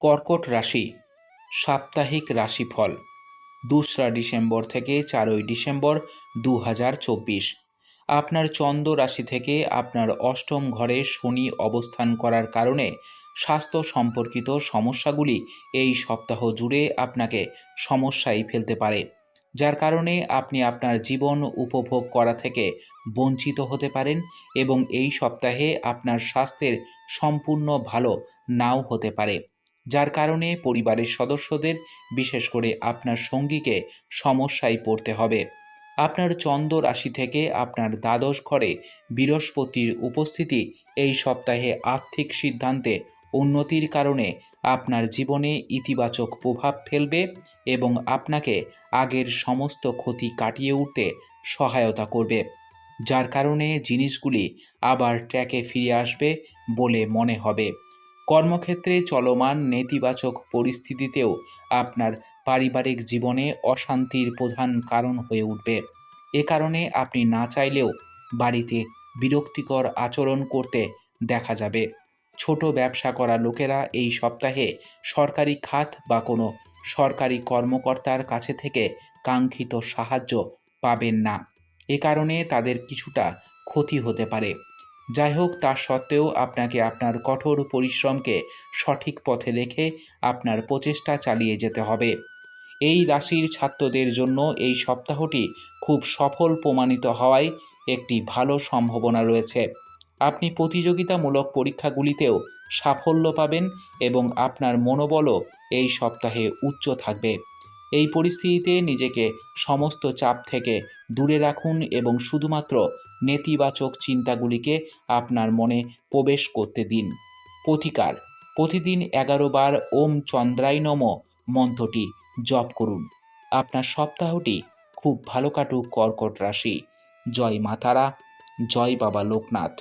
কর্কট রাশি সাপ্তাহিক রাশিফল ২রা ডিসেম্বর থেকে ৪ই ডিসেম্বর ২০২৪। আপনার চন্দ্র রাশি থেকে আপনার অষ্টম ঘরে শনি অবস্থান করার কারণে স্বাস্থ্য সম্পর্কিত সমস্যাগুলি এই সপ্তাহ জুড়ে আপনাকে সমস্যায় ফেলতে পারে, যার কারণে আপনি আপনার জীবন উপভোগ করা থেকে বঞ্চিত হতে পারেন এবং এই সপ্তাহে আপনার স্বাস্থ্যের সম্পূর্ণ ভালো নাও হতে পারে, যার কারণে পরিবারের সদস্যদের, বিশেষ করে আপনার সঙ্গীকে সমস্যায় পড়তে হবে। আপনার চন্দ্র রাশি থেকে আপনার দ্বাদশ ঘরে বৃহস্পতির উপস্থিতি এই সপ্তাহে আর্থিক সিদ্ধান্তে উন্নতির কারণে আপনার জীবনে ইতিবাচক প্রভাব ফেলবে এবং আপনাকে আগের সমস্ত ক্ষতি কাটিয়ে উঠতে সহায়তা করবে, যার কারণে জিনিসগুলি আবার ট্র্যাকে ফিরে আসবে বলে মনে হবে। কর্মক্ষেত্রে চলমান নেতিবাচক পরিস্থিতিতেও আপনার পারিবারিক জীবনে অশান্তির প্রধান কারণ হয়ে উঠবে। এ কারণে আপনি না চাইলেও বাড়িতে বিরক্তিকর আচরণ করতে দেখা যাবে। ছোট ব্যবসা করা লোকেরা এই সপ্তাহে সরকারি খাত বা কোনো সরকারি কর্মকর্তার কাছে থেকে কাঙ্ক্ষিত সাহায্য পাবেন না। এ কারণে তাদের কিছুটা ক্ষতি হতে পারে। যাই হোক, তা সত্ত্বেও আপনাকে আপনার কঠোর পরিশ্রমকে সঠিক পথে রেখে আপনার প্রচেষ্টা চালিয়ে যেতে হবে। এই রাশির ছাত্রদের জন্য এই সপ্তাহটি খুব সফল প্রমাণিত হওয়ায় একটি ভালো সম্ভাবনা রয়েছে। আপনি প্রতিযোগিতামূলক পরীক্ষাগুলিতেও সাফল্য পাবেন এবং আপনার মনোবলও এই সপ্তাহে উচ্চ থাকবে। এই পরিস্থিতিতে নিজেকে সমস্ত চাপ থেকে দূরে রাখুন এবং শুধুমাত্র নেতিবাচক চিন্তাগুলিকে আপনার মনে প্রবেশ করতে দিন। প্রতিকার: প্রতিদিন ১১ বার ওম চন্দ্রায় নমঃ মন্ত্রটি জপ করুন। আপনার সপ্তাহটি খুব ভালো কাটুক কর্কট রাশি। জয় মা তারা, জয় বাবা লোকনাথ।